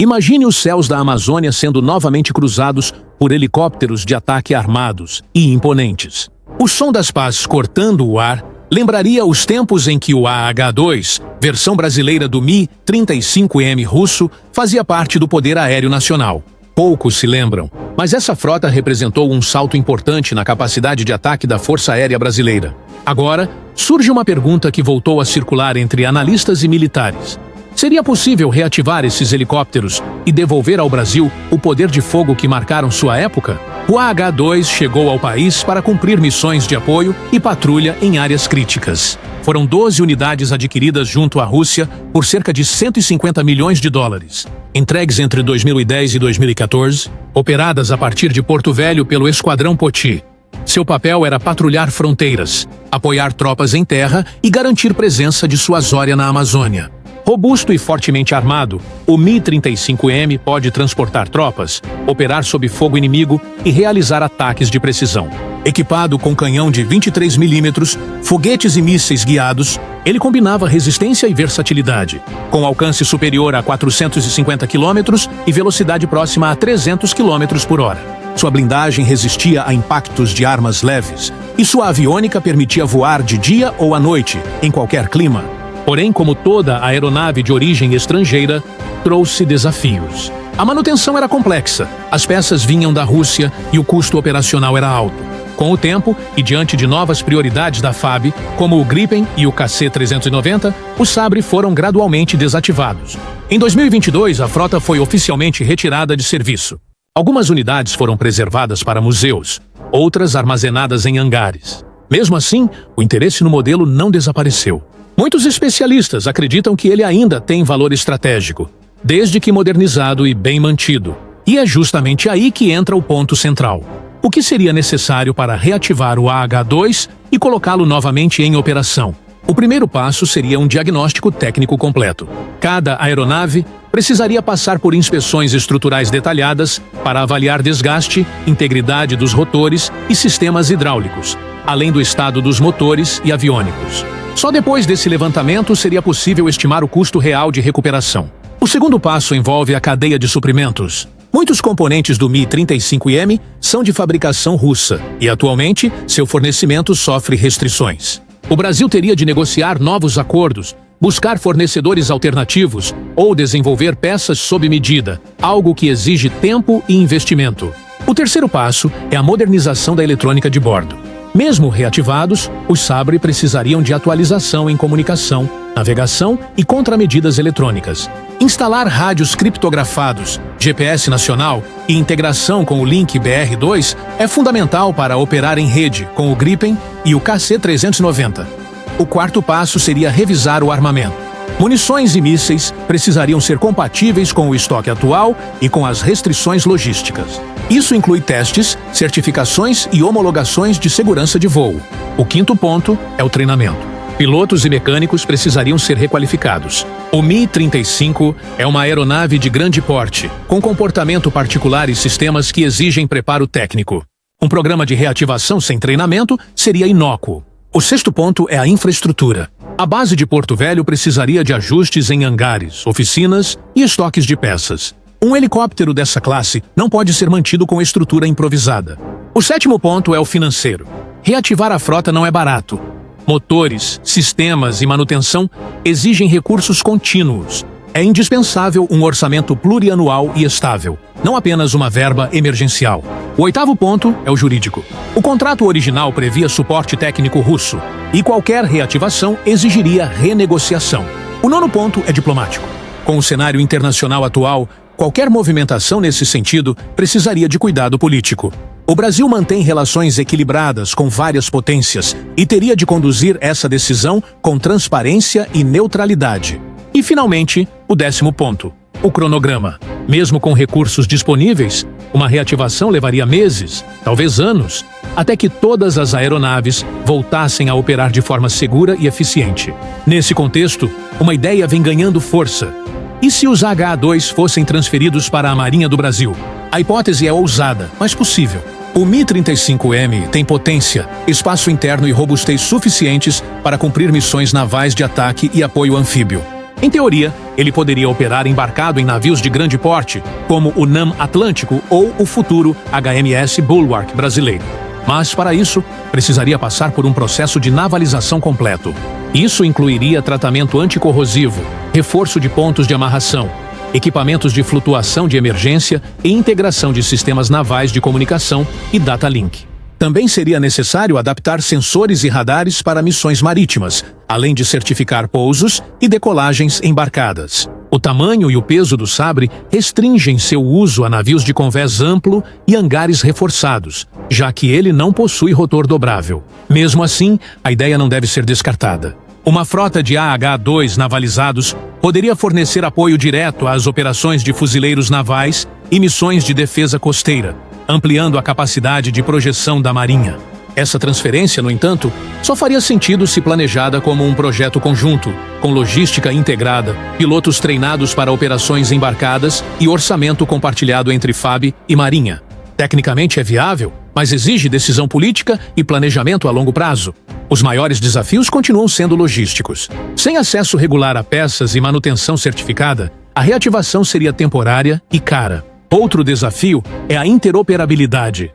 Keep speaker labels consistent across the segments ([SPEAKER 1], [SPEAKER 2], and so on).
[SPEAKER 1] Imagine os céus da Amazônia sendo novamente cruzados por helicópteros de ataque armados e imponentes. O som das pás cortando o ar lembraria os tempos em que o AH-2, versão brasileira do Mi-35M russo, fazia parte do poder aéreo nacional. Poucos se lembram, mas essa frota representou um salto importante na capacidade de ataque da Força Aérea Brasileira. Agora, surge uma pergunta que voltou a circular entre analistas e militares. Seria possível reativar esses helicópteros e devolver ao Brasil o poder de fogo que marcaram sua época? O AH-2 chegou ao país para cumprir missões de apoio e patrulha em áreas críticas. Foram 12 unidades adquiridas junto à Rússia por cerca de 150 milhões de dólares. Entregues entre 2010 e 2014, operadas a partir de Porto Velho pelo Esquadrão Poti. Seu papel era patrulhar fronteiras, apoiar tropas em terra e garantir presença dissuasória na Amazônia. Robusto e fortemente armado, o Mi-35M pode transportar tropas, operar sob fogo inimigo e realizar ataques de precisão. Equipado com canhão de 23 mm, foguetes e mísseis guiados, ele combinava resistência e versatilidade, com alcance superior a 450 km e velocidade próxima a 300 km por hora. Sua blindagem resistia a impactos de armas leves, e sua aviônica permitia voar de dia ou à noite, em qualquer clima. Porém, como toda aeronave de origem estrangeira, trouxe desafios. A manutenção era complexa, as peças vinham da Rússia e o custo operacional era alto. Com o tempo, e diante de novas prioridades da FAB, como o Gripen e o KC-390, os Sabre foram gradualmente desativados. Em 2022, a frota foi oficialmente retirada de serviço. Algumas unidades foram preservadas para museus, outras armazenadas em hangares. Mesmo assim, o interesse no modelo não desapareceu. Muitos especialistas acreditam que ele ainda tem valor estratégico, desde que modernizado e bem mantido. E é justamente aí que entra o ponto central. O que seria necessário para reativar o AH-2 e colocá-lo novamente em operação? O primeiro passo seria um diagnóstico técnico completo. Cada aeronave precisaria passar por inspeções estruturais detalhadas para avaliar desgaste, integridade dos rotores e sistemas hidráulicos, além do estado dos motores e aviônicos. Só depois desse levantamento seria possível estimar o custo real de recuperação. O segundo passo envolve a cadeia de suprimentos. Muitos componentes do Mi-35M são de fabricação russa e, atualmente, seu fornecimento sofre restrições. O Brasil teria de negociar novos acordos, buscar fornecedores alternativos ou desenvolver peças sob medida, algo que exige tempo e investimento. O terceiro passo é a modernização da eletrônica de bordo. Mesmo reativados, os Sabre precisariam de atualização em comunicação, navegação e contramedidas eletrônicas. Instalar rádios criptografados, GPS nacional e integração com o link BR2 é fundamental para operar em rede com o Gripen e o KC-390. O quarto passo seria revisar o armamento. Munições e mísseis precisariam ser compatíveis com o estoque atual e com as restrições logísticas. Isso inclui testes, certificações e homologações de segurança de voo. O quinto ponto é o treinamento. Pilotos e mecânicos precisariam ser requalificados. O Mi-35 é uma aeronave de grande porte, com comportamento particular e sistemas que exigem preparo técnico. Um programa de reativação sem treinamento seria inócuo. O sexto ponto é a infraestrutura. A base de Porto Velho precisaria de ajustes em hangares, oficinas e estoques de peças. Um helicóptero dessa classe não pode ser mantido com estrutura improvisada. O sétimo ponto é o financeiro. Reativar a frota não é barato. Motores, sistemas e manutenção exigem recursos contínuos. É indispensável um orçamento plurianual e estável, não apenas uma verba emergencial. O oitavo ponto é o jurídico. O contrato original previa suporte técnico russo, e qualquer reativação exigiria renegociação. O nono ponto é diplomático. Com o cenário internacional atual, qualquer movimentação nesse sentido precisaria de cuidado político. O Brasil mantém relações equilibradas com várias potências e teria de conduzir essa decisão com transparência e neutralidade. E, finalmente, o décimo ponto, o cronograma. Mesmo com recursos disponíveis, uma reativação levaria meses, talvez anos, até que todas as aeronaves voltassem a operar de forma segura e eficiente. Nesse contexto, uma ideia vem ganhando força. E se os AH-2 fossem transferidos para a Marinha do Brasil? A hipótese é ousada, mas possível. O Mi-35M tem potência, espaço interno e robustez suficientes para cumprir missões navais de ataque e apoio anfíbio. Em teoria, ele poderia operar embarcado em navios de grande porte, como o NAM Atlântico ou o futuro HMS Bulwark brasileiro. Mas, para isso, precisaria passar por um processo de navalização completo. Isso incluiria tratamento anticorrosivo, reforço de pontos de amarração, equipamentos de flutuação de emergência e integração de sistemas navais de comunicação e data link. Também seria necessário adaptar sensores e radares para missões marítimas, além de certificar pousos e decolagens embarcadas. O tamanho e o peso do Sabre restringem seu uso a navios de convés amplo e hangares reforçados, já que ele não possui rotor dobrável. Mesmo assim, a ideia não deve ser descartada. Uma frota de AH-2 navalizados poderia fornecer apoio direto às operações de fuzileiros navais e missões de defesa costeira, ampliando a capacidade de projeção da Marinha. Essa transferência, no entanto, só faria sentido se planejada como um projeto conjunto, com logística integrada, pilotos treinados para operações embarcadas e orçamento compartilhado entre FAB e Marinha. Tecnicamente é viável, mas exige decisão política e planejamento a longo prazo. Os maiores desafios continuam sendo logísticos. Sem acesso regular a peças e manutenção certificada, a reativação seria temporária e cara. Outro desafio é a interoperabilidade.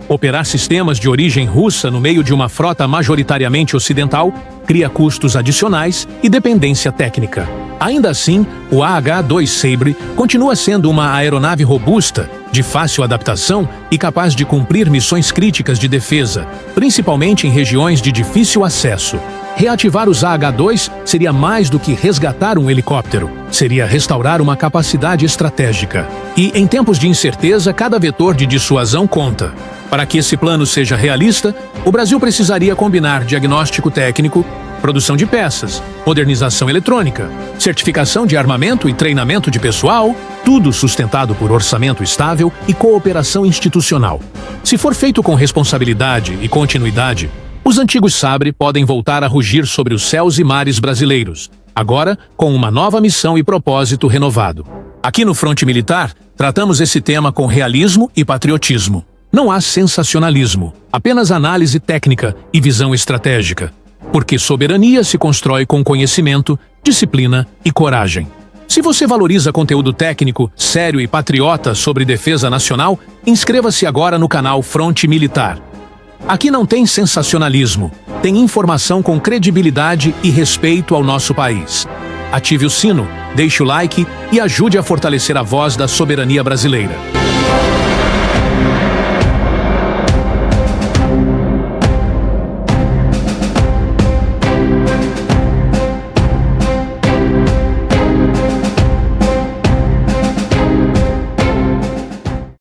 [SPEAKER 1] Operar sistemas de origem russa no meio de uma frota majoritariamente ocidental cria custos adicionais e dependência técnica. Ainda assim, o AH-2 Sabre continua sendo uma aeronave robusta, de fácil adaptação e capaz de cumprir missões críticas de defesa, principalmente em regiões de difícil acesso. Reativar os AH-2 seria mais do que resgatar um helicóptero, seria restaurar uma capacidade estratégica. E, em tempos de incerteza, cada vetor de dissuasão conta. Para que esse plano seja realista, o Brasil precisaria combinar diagnóstico técnico, produção de peças, modernização eletrônica, certificação de armamento e treinamento de pessoal, tudo sustentado por orçamento estável e cooperação institucional. Se for feito com responsabilidade e continuidade, os antigos Sabre podem voltar a rugir sobre os céus e mares brasileiros, agora com uma nova missão e propósito renovado. Aqui no Fronte Militar, tratamos esse tema com realismo e patriotismo. Não há sensacionalismo, apenas análise técnica e visão estratégica. Porque soberania se constrói com conhecimento, disciplina e coragem. Se você valoriza conteúdo técnico, sério e patriota sobre defesa nacional, inscreva-se agora no canal Fronte Militar. Aqui não tem sensacionalismo, tem informação com credibilidade e respeito ao nosso país. Ative o sino, deixe o like e ajude a fortalecer a voz da soberania brasileira.